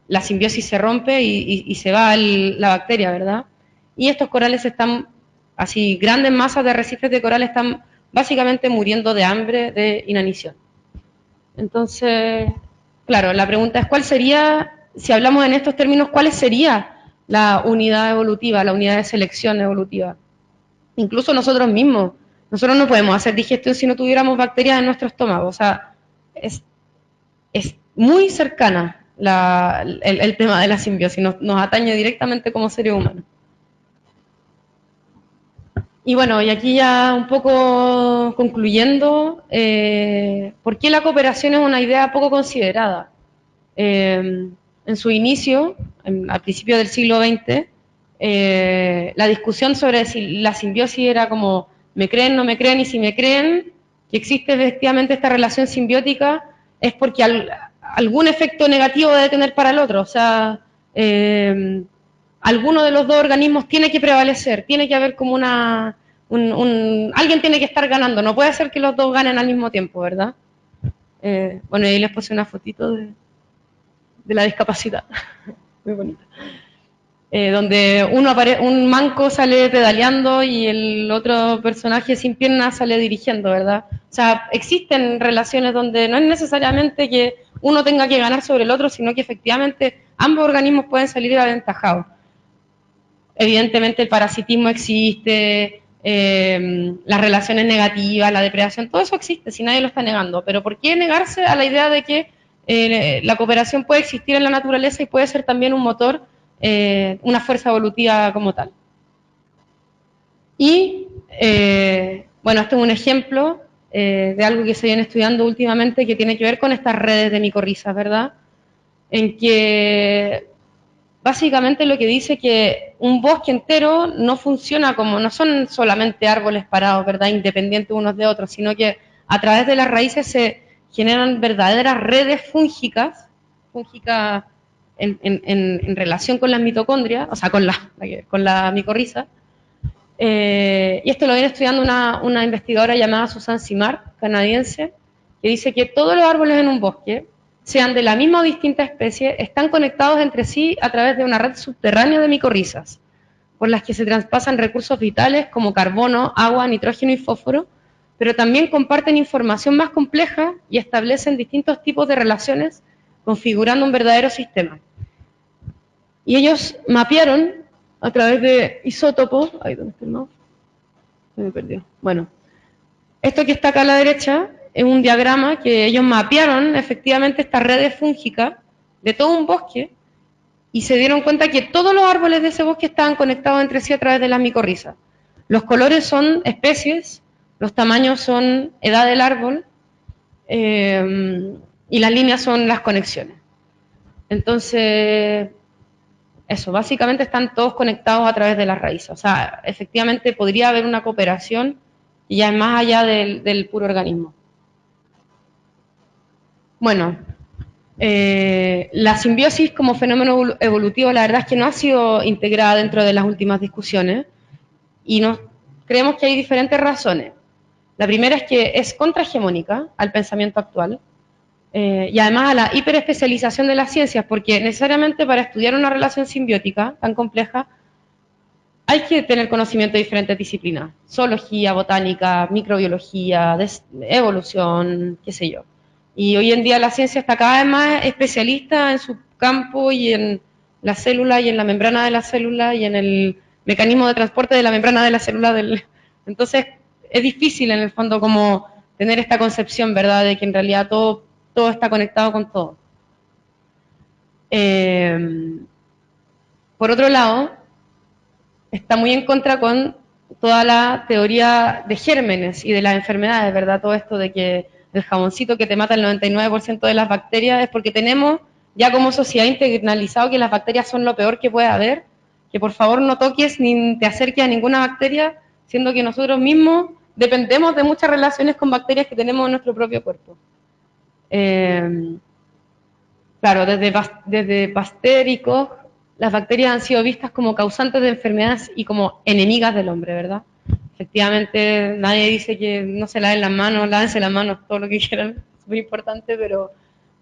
la simbiosis se rompe y se va la bacteria, ¿verdad? Y estos corales están, así, grandes masas de arrecifes de coral están básicamente muriendo de hambre, de inanición. Entonces, claro, la pregunta es cuál sería, si hablamos en estos términos, ¿cuál sería la unidad evolutiva, la unidad de selección evolutiva? Incluso nosotros mismos, nosotros no podemos hacer digestión si no tuviéramos bacterias en nuestro estómago, o sea, es muy cercana el tema de la simbiosis, nos atañe directamente como seres humanos. Y bueno, y aquí ya un poco concluyendo, ¿por qué la cooperación es una idea poco considerada? En su inicio, al principio del siglo XX, la discusión sobre si la simbiosis era como me creen, no me creen, y si me creen que existe efectivamente esta relación simbiótica, es porque algún efecto negativo debe tener para el otro, o sea, alguno de los dos organismos tiene que prevalecer, tiene que haber como alguien tiene que estar ganando, no puede ser que los dos ganen al mismo tiempo, ¿verdad? Bueno, y ahí les puse una fotito de la discapacidad, muy bonita. Donde un manco sale pedaleando y el otro personaje sin piernas sale dirigiendo, ¿verdad? O sea, existen relaciones donde no es necesariamente que uno tenga que ganar sobre el otro, sino que efectivamente ambos organismos pueden salir aventajados. Evidentemente el parasitismo existe, las relaciones negativas, la depredación, todo eso existe, si nadie lo está negando. Pero ¿por qué negarse a la idea de que la cooperación puede existir en la naturaleza y puede ser también un motor, una fuerza evolutiva como tal? Y, bueno, este es un ejemplo de algo que se viene estudiando últimamente que tiene que ver con estas redes de micorrizas, ¿verdad? En que básicamente lo que dice que un bosque entero no funciona como, no son solamente árboles parados, ¿verdad?, independientes unos de otros, sino que a través de las raíces se generan verdaderas redes fúngicas en relación con las mitocondrias, o sea, con la micorriza. Y esto lo viene estudiando una investigadora llamada Susan Simard, canadiense, que dice que todos los árboles en un bosque, sean de la misma o distinta especie, están conectados entre sí a través de una red subterránea de micorrizas, por las que se traspasan recursos vitales como carbono, agua, nitrógeno y fósforo, pero también comparten información más compleja y establecen distintos tipos de relaciones, configurando un verdadero sistema. Y ellos mapearon a través de isótopos, ahí donde está el mouse, se me perdió. Bueno, esto que está acá a la derecha es un diagrama que ellos mapearon efectivamente estas redes fúngicas de todo un bosque y se dieron cuenta que todos los árboles de ese bosque estaban conectados entre sí a través de las micorrizas. Los colores son especies, los tamaños son edad del árbol y las líneas son las conexiones. Entonces, eso, básicamente están todos conectados a través de las raíces. O sea, efectivamente podría haber una cooperación y ya es más allá del puro organismo. Bueno, la simbiosis como fenómeno evolutivo, la verdad es que no ha sido integrada dentro de las últimas discusiones y creemos que hay diferentes razones. La primera es que es contrahegemónica al pensamiento actual y además a la hiperespecialización de las ciencias, porque necesariamente para estudiar una relación simbiótica tan compleja hay que tener conocimiento de diferentes disciplinas, zoología, botánica, microbiología, evolución, qué sé yo. Y hoy en día la ciencia está cada vez más especialista en su campo y en la célula y en la membrana de la célula y en el mecanismo de transporte de la membrana de la célula. Entonces es difícil en el fondo como tener esta concepción, ¿verdad?, de que en realidad todo está conectado con todo. Por otro lado, está muy en contra con toda la teoría de gérmenes y de las enfermedades, ¿verdad? Todo esto de que el jaboncito que te mata el 99% de las bacterias es porque tenemos ya como sociedad internalizado que las bacterias son lo peor que puede haber, que por favor no toques ni te acerques a ninguna bacteria, siendo que nosotros mismos dependemos de muchas relaciones con bacterias que tenemos en nuestro propio cuerpo. Claro, desde Pasteur y Koch, las bacterias han sido vistas como causantes de enfermedades y como enemigas del hombre, ¿verdad? Efectivamente, nadie dice que no se laven las manos, lávense las manos, todo lo que quieran, es muy importante, pero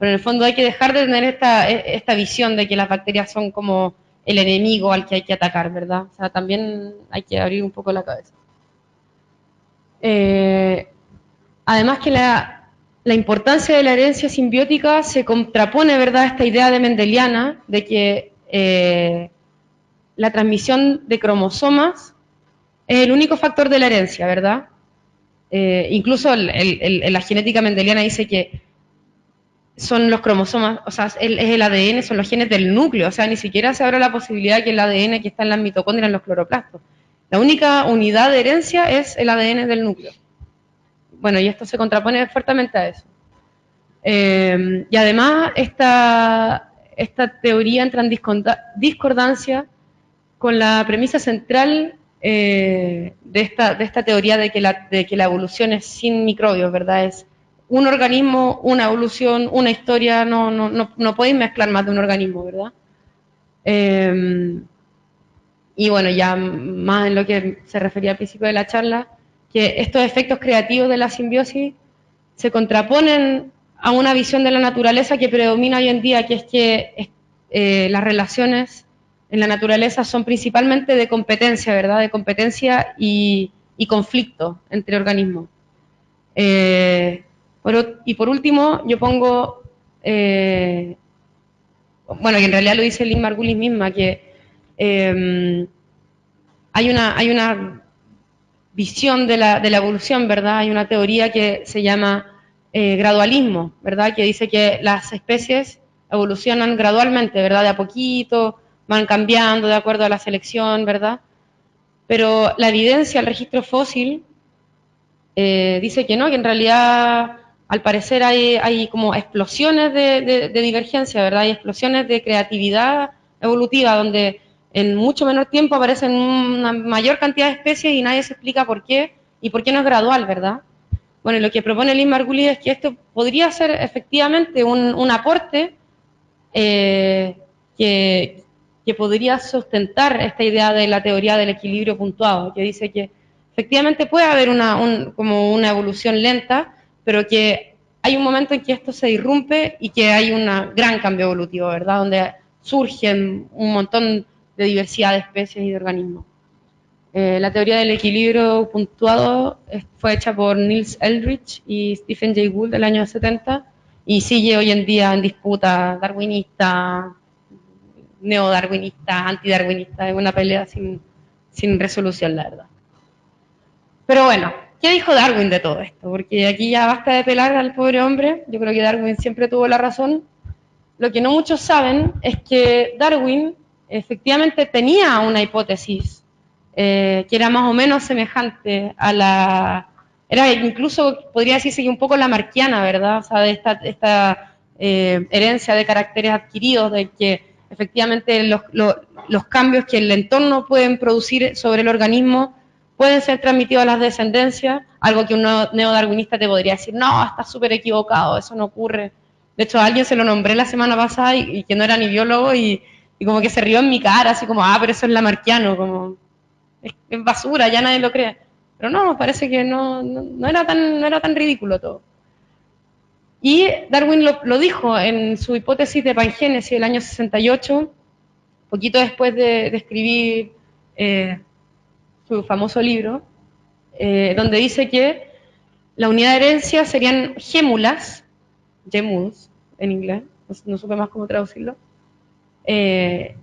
en el fondo hay que dejar de tener esta visión de que las bacterias son como el enemigo al que hay que atacar, ¿verdad? O sea, también hay que abrir un poco la cabeza. Además que la importancia de la herencia simbiótica se contrapone, ¿verdad?, a esta idea de mendeliana de que la transmisión de cromosomas es el único factor de la herencia, ¿verdad? Incluso la genética mendeliana dice que son los cromosomas, o sea, es el ADN, son los genes del núcleo, o sea, ni siquiera se abre la posibilidad que el ADN que está en las mitocondrias, en los cloroplastos. La única unidad de herencia es el ADN del núcleo. Bueno, y esto se contrapone fuertemente a eso. Y además, esta teoría entra en discordancia con la premisa central de esta teoría de que la evolución es sin microbios, ¿verdad? Es un organismo, una evolución, una historia, no podéis mezclar más de un organismo, ¿verdad? Y bueno, ya más en lo que se refería al principio de la charla, que estos efectos creativos de la simbiosis se contraponen a una visión de la naturaleza que predomina hoy en día, que es que las relaciones en la naturaleza son principalmente de competencia, ¿verdad? De competencia y conflicto entre organismos. Y por último, yo pongo, bueno, que en realidad lo dice Lynn Margulis misma, que hay una visión de la evolución, ¿verdad? Hay una teoría que se llama gradualismo, ¿verdad? Que dice que las especies evolucionan gradualmente, ¿verdad? De a poquito, van cambiando de acuerdo a la selección, ¿verdad? Pero la evidencia, el registro fósil, dice que no, que en realidad al parecer hay como explosiones de divergencia, ¿verdad? Hay explosiones de creatividad evolutiva donde en mucho menor tiempo aparecen una mayor cantidad de especies y nadie se explica por qué y por qué no es gradual, ¿verdad? Bueno, lo que propone Lynn Margulis es que esto podría ser efectivamente un aporte que podría sustentar esta idea de la teoría del equilibrio puntuado, que dice que efectivamente puede haber como una evolución lenta, pero que hay un momento en que esto se irrumpe y que hay un gran cambio evolutivo, ¿verdad? Donde surgen un montón de diversidad de especies y de organismos. La teoría del equilibrio puntuado fue hecha por Niels Eldredge y Stephen Jay Gould del año 70 y sigue hoy en día en disputa darwinista, neodarwinista, antidarwinista, es una pelea sin resolución, la verdad. Pero bueno, ¿qué dijo Darwin de todo esto? Porque aquí ya basta de pelar al pobre hombre, yo creo que Darwin siempre tuvo la razón. Lo que no muchos saben es que Darwin efectivamente tenía una hipótesis que era más o menos semejante a era incluso, podría decirse que un poco lamarckiana, ¿verdad? O sea, de esta herencia de caracteres adquiridos, de que efectivamente los cambios que el entorno pueden producir sobre el organismo pueden ser transmitidos a las descendencias, algo que un neodarwinista te podría decir, no, estás súper equivocado, eso no ocurre. De hecho, a alguien se lo nombré la semana pasada y que no era ni biólogo y como que se rió en mi cara, así como, pero eso es lamarckiano, como, es basura, ya nadie lo cree. Pero no, parece que no era tan ridículo todo. Y Darwin lo dijo en su hipótesis de pangénesis del año 68, poquito después de escribir su famoso libro, donde dice que la unidad de herencia serían gémulas, gemules en inglés, no supe más cómo traducirlo, que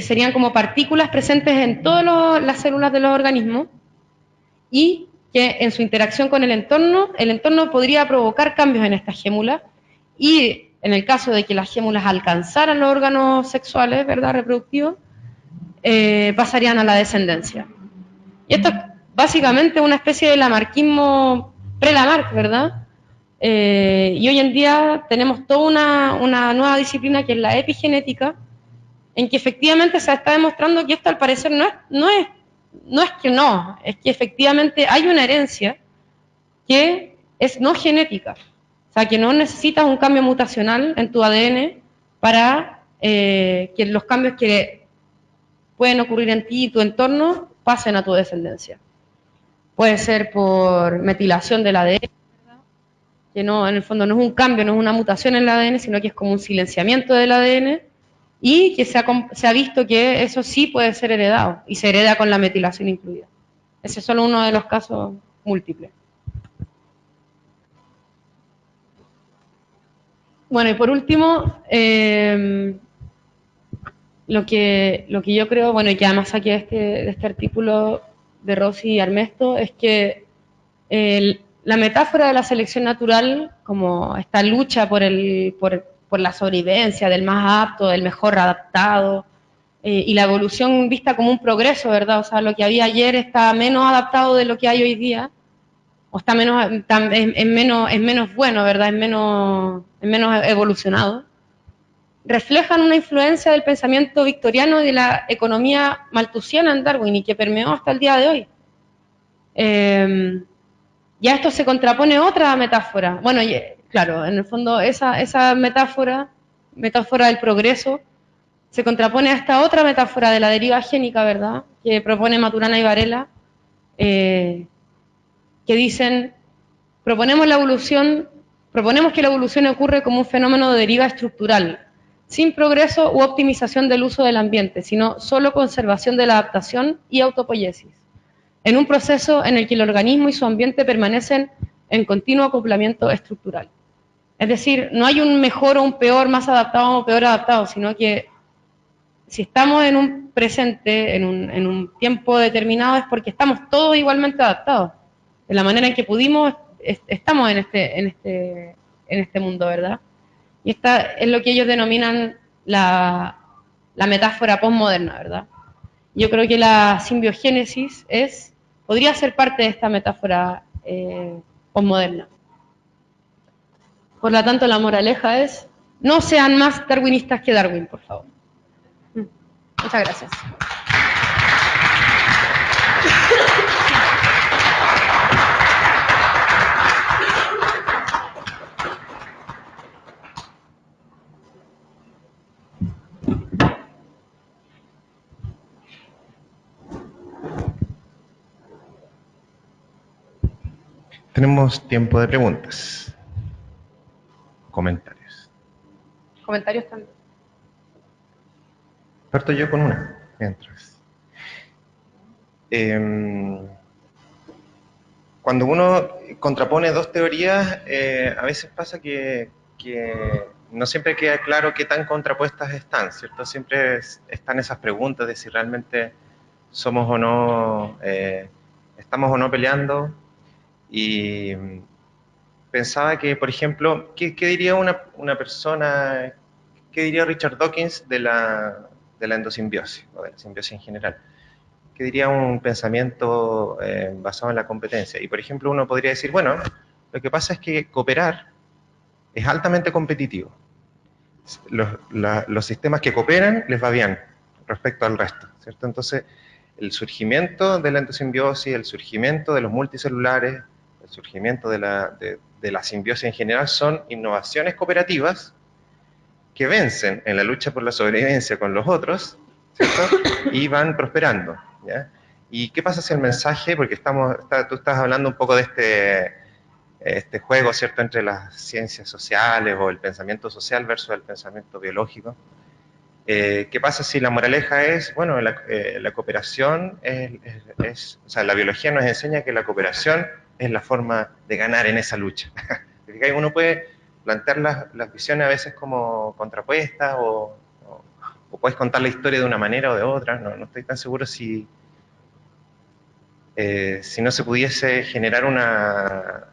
serían como partículas presentes en todas las células de los organismos y que en su interacción con el entorno podría provocar cambios en estas gémulas y en el caso de que las gémulas alcanzaran los órganos sexuales, ¿verdad?, reproductivos, pasarían a la descendencia. Y esto es básicamente una especie de lamarquismo pre-Lamarck, ¿verdad? Y hoy en día tenemos toda una nueva disciplina que es la epigenética, en que efectivamente se está demostrando que esto al parecer no es que efectivamente hay una herencia que es no genética. O sea, que no necesitas un cambio mutacional en tu ADN para que los cambios que pueden ocurrir en ti y tu entorno pasen a tu descendencia. Puede ser por metilación del ADN, que no, en el fondo no es un cambio, no es una mutación en el ADN, sino que es como un silenciamiento del ADN, y que se ha visto que eso sí puede ser heredado, y se hereda con la metilación incluida. Ese es solo uno de los casos múltiples. Bueno, y por último, lo que yo creo, bueno, y que además saqué de este artículo de Rossi y Armesto, es que la metáfora de la selección natural, como esta lucha por la sobrevivencia del más apto, del mejor adaptado, y la evolución vista como un progreso, ¿verdad? O sea, lo que había ayer está menos adaptado de lo que hay hoy día, o es menos bueno, ¿verdad? Es menos evolucionado. Reflejan una influencia del pensamiento victoriano y de la economía malthusiana en Darwin y que permeó hasta el día de hoy. Y a esto se contrapone otra metáfora. Bueno, claro, en el fondo esa metáfora del progreso, se contrapone a esta otra metáfora de la deriva génica, ¿verdad?, que propone Maturana y Varela, que dicen, proponemos que la evolución ocurre como un fenómeno de deriva estructural, sin progreso u optimización del uso del ambiente, sino solo conservación de la adaptación y autopoiesis, en un proceso en el que el organismo y su ambiente permanecen en continuo acoplamiento estructural. Es decir, no hay un mejor o un peor, más adaptado o peor adaptado, sino que si estamos en un presente, en un tiempo determinado, es porque estamos todos igualmente adaptados. De la manera en que pudimos, estamos en este mundo, ¿verdad? Y esta es lo que ellos denominan la metáfora postmoderna, ¿verdad? Yo creo que la simbiogénesis podría ser parte de esta metáfora postmoderna. Por lo tanto, la moraleja es, no sean más darwinistas que Darwin, por favor. Muchas gracias. Tenemos tiempo de preguntas. Comentarios. Comentarios también. Parto yo con una, mientras. Cuando uno contrapone dos teorías, a veces pasa que no siempre queda claro qué tan contrapuestas están, ¿cierto? Siempre están esas preguntas de si realmente somos o no, estamos o no peleando. Y pensaba que, por ejemplo, ¿qué diría una persona, qué diría Richard Dawkins de la endosimbiosis, o de la simbiosis en general? ¿Qué diría un pensamiento basado en la competencia? Y, por ejemplo, uno podría decir, bueno, lo que pasa es que cooperar es altamente competitivo. Los sistemas que cooperan les va bien respecto al resto, ¿cierto? Entonces, el surgimiento de la endosimbiosis, el surgimiento de los multicelulares, el surgimiento de la simbiosis en general son innovaciones cooperativas que vencen en la lucha por la sobrevivencia con los otros, ¿cierto? Y van prosperando, ¿ya? ¿Y qué pasa si el mensaje, porque tú estás hablando un poco de este juego, ¿cierto?, entre las ciencias sociales o el pensamiento social versus el pensamiento biológico? ¿Qué pasa si la moraleja es, bueno, la cooperación o sea, la biología nos enseña que la cooperación es la forma de ganar en esa lucha? Uno puede plantear las visiones a veces como contrapuestas o puedes contar la historia de una manera o de otra. No estoy tan seguro si no se pudiese generar una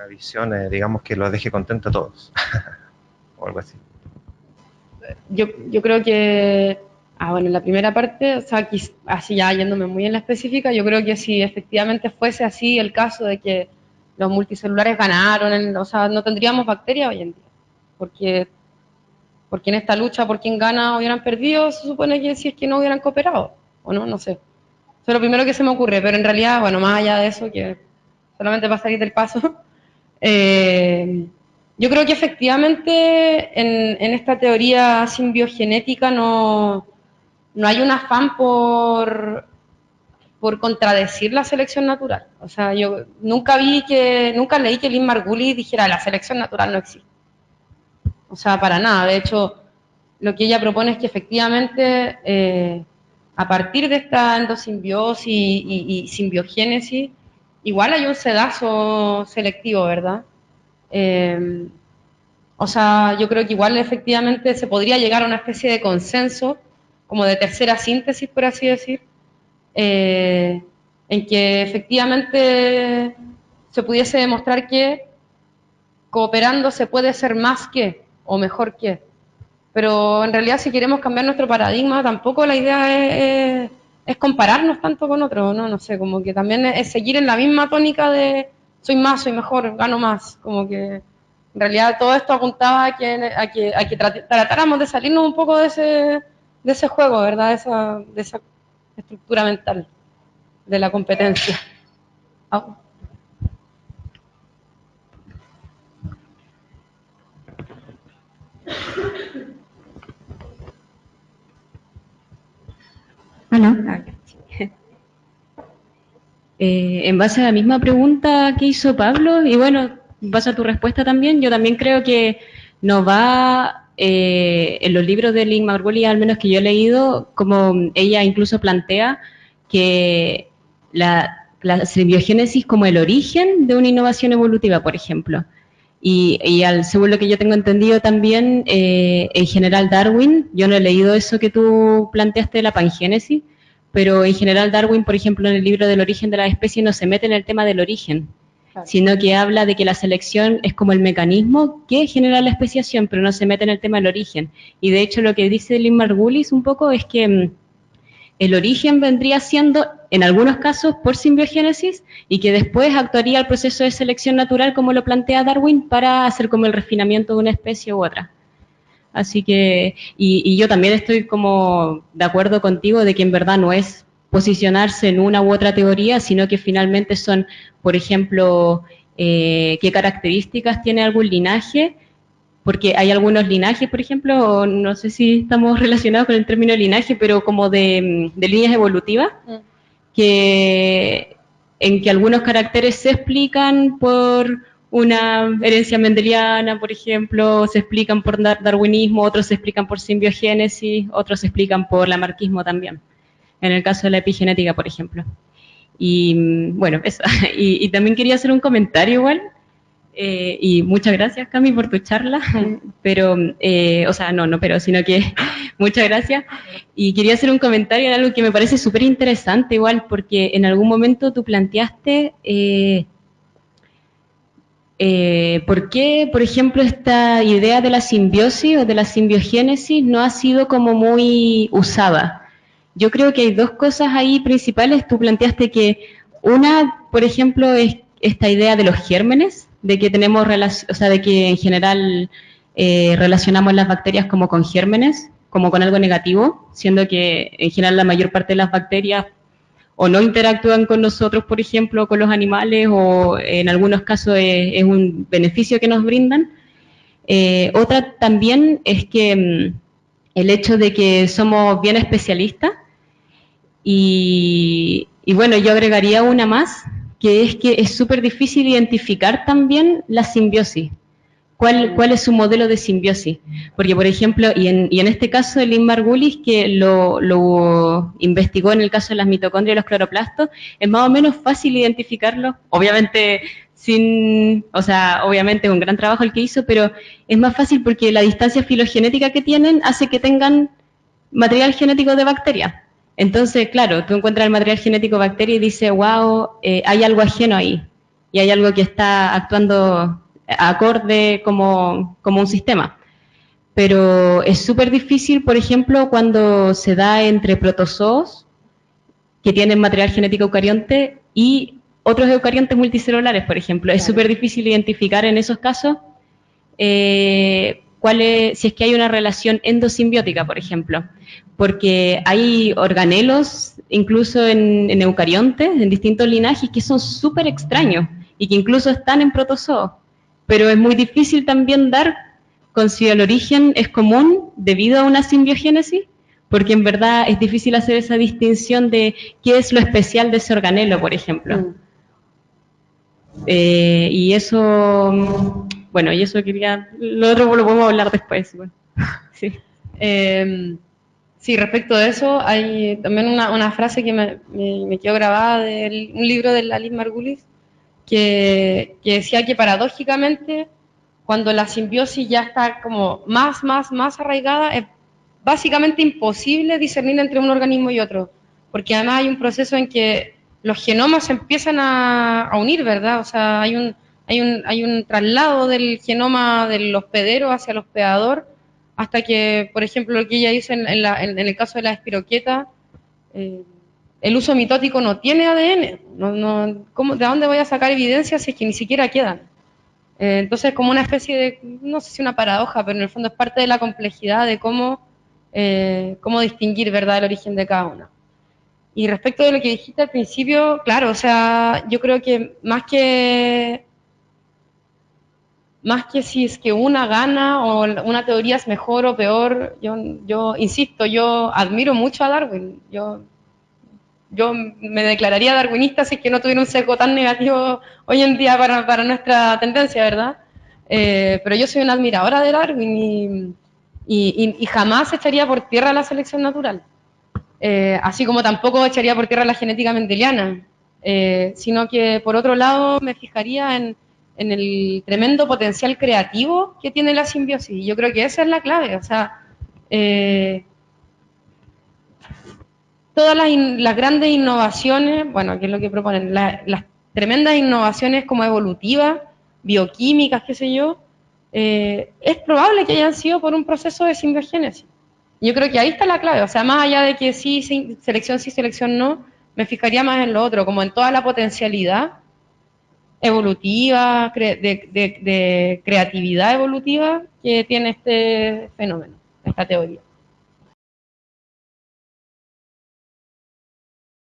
visión, digamos, que los deje contentos a todos. O algo así. Yo creo que, bueno, en la primera parte, o sea, aquí, así ya yéndome muy en la específica, yo creo que si efectivamente fuese así el caso de que los multicelulares ganaron, o sea, no tendríamos bacterias hoy en día, porque en esta lucha por quién gana hubieran perdido, se supone que si es que no hubieran cooperado, o no, no sé. Eso es lo primero que se me ocurre, pero en realidad, bueno, más allá de eso, que solamente para salir del paso, yo creo que efectivamente en esta teoría simbiogenética no hay un afán por contradecir la selección natural. O sea, yo nunca leí que Lynn Margulis dijera la selección natural no existe. O sea, para nada. De hecho, lo que ella propone es que efectivamente a partir de esta endosimbiosis y simbiogénesis, igual hay un sedazo selectivo, ¿verdad? O sea, yo creo que igual efectivamente se podría llegar a una especie de consenso, como de tercera síntesis, por así decir, en que efectivamente se pudiese demostrar que cooperando se puede ser más que o mejor que. Pero en realidad si queremos cambiar nuestro paradigma, tampoco la idea es compararnos tanto con otros, ¿no? No sé, como que también es seguir en la misma tónica de soy más, soy mejor, gano más, como que en realidad todo esto apuntaba a que tratáramos de salirnos un poco de ese juego, ¿verdad? De esa estructura mental de la competencia. En base a la misma pregunta que hizo Pablo, y bueno, en base a tu respuesta también, yo también creo que nos va, en los libros de Lynn Margulis, al menos que yo he leído, como ella incluso plantea que la simbiogénesis como el origen de una innovación evolutiva, por ejemplo. Según lo que yo tengo entendido también, en general Darwin, yo no he leído eso que tú planteaste de la pangénesis, pero en general Darwin, por ejemplo, en el libro del origen de la especie no se mete en el tema del origen, claro, sino que habla de que la selección es como el mecanismo que genera la especiación, pero no se mete en el tema del origen. Y de hecho lo que dice Lynn Margulis un poco es que el origen vendría siendo, en algunos casos, por simbiogénesis, y que después actuaría el proceso de selección natural, como lo plantea Darwin, para hacer como el refinamiento de una especie u otra. Así que, y yo también estoy como de acuerdo contigo de que en verdad no es posicionarse en una u otra teoría, sino que finalmente son, por ejemplo, qué características tiene algún linaje, porque hay algunos linajes, por ejemplo, no sé si estamos relacionados con el término linaje, pero como de líneas evolutivas, en que algunos caracteres se explican por una herencia mendeliana, por ejemplo, se explican por darwinismo, otros se explican por simbiogénesis, otros se explican por lamarckismo también, en el caso de la epigenética, por ejemplo. Y bueno, eso. Y también quería hacer un comentario igual, y muchas gracias, Cami, por tu charla, pero, o sea, sino que muchas gracias. Y quería hacer un comentario en algo que me parece súper interesante igual, porque en algún momento tú planteaste por qué, por ejemplo, esta idea de la simbiosis o de la simbiogénesis no ha sido como muy usada. Yo creo que hay dos cosas ahí principales. Tú planteaste que una, por ejemplo, es esta idea de los gérmenes, de que tenemos o sea, de que en general relacionamos las bacterias como con gérmenes, como con algo negativo, siendo que en general la mayor parte de las bacterias o no interactúan con nosotros, por ejemplo, con los animales, o en algunos casos es un beneficio que nos brindan. Otra también es que el hecho de que somos bien especialistas y bueno, yo agregaría una más, que es súper difícil identificar también la simbiosis. ¿Cuál es su modelo de simbiosis? Porque, por ejemplo, y en este caso el Lynn Margulis, que lo investigó en el caso de las mitocondrias y los cloroplastos, es más o menos fácil identificarlo, obviamente obviamente es un gran trabajo el que hizo, pero es más fácil porque la distancia filogenética que tienen hace que tengan material genético de bacterias. Entonces, claro, tú encuentras el material genético de bacteria y dices, wow, hay algo ajeno ahí, y hay algo que está actuando acorde como un sistema. Pero es súper difícil, por ejemplo, cuando se da entre protozoos que tienen material genético eucarionte y otros eucariontes multicelulares, por ejemplo. Claro. Es súper difícil identificar en esos casos si es que hay una relación endosimbiótica, por ejemplo. Porque hay organelos, incluso en eucariontes, en distintos linajes, que son súper extraños y que incluso están en protozoos. Pero es muy difícil también dar con si el origen es común debido a una simbiogénesis, porque en verdad es difícil hacer esa distinción de qué es lo especial de ese organelo, por ejemplo. Y eso, bueno, y eso quería, lo otro lo podemos hablar después. Bueno. Sí. Sí, respecto a eso, hay también una frase que me quedó grabada de un libro de la Lynn Margulis, que decía que paradójicamente, cuando la simbiosis ya está como más arraigada, es básicamente imposible discernir entre un organismo y otro, porque además hay un proceso en que los genomas se empiezan a unir, ¿verdad? O sea, hay un traslado del genoma del hospedero hacia el hospedador, hasta que, por ejemplo, lo que ella hizo en el caso de la espiroqueta, el uso mitótico no tiene ADN. ¿De dónde voy a sacar evidencia si es que ni siquiera quedan? Entonces, como una especie de, no sé si una paradoja, pero en el fondo es parte de la complejidad de cómo distinguir, ¿verdad?, el origen de cada una. Y respecto de lo que dijiste al principio, claro, o sea, yo creo que más que si es que una gana o una teoría es mejor o peor, yo insisto, yo admiro mucho a Darwin. Yo me declararía darwinista si es que no tuviera un sesgo tan negativo hoy en día para nuestra tendencia, ¿verdad? Pero yo soy una admiradora de Darwin y jamás echaría por tierra la selección natural. Así como tampoco echaría por tierra la genética mendeliana, sino que por otro lado me fijaría en el tremendo potencial creativo que tiene la simbiosis. Yo creo que esa es la clave, o sea, todas las grandes innovaciones, bueno, que es lo que proponen, las tremendas innovaciones como evolutivas, bioquímicas, qué sé yo, es probable que hayan sido por un proceso de simbiogénesis. Yo creo que ahí está la clave, o sea, más allá de que sí, selección no, me fijaría más en lo otro, como en toda la potencialidad evolutiva, de creatividad evolutiva que tiene este fenómeno, esta teoría.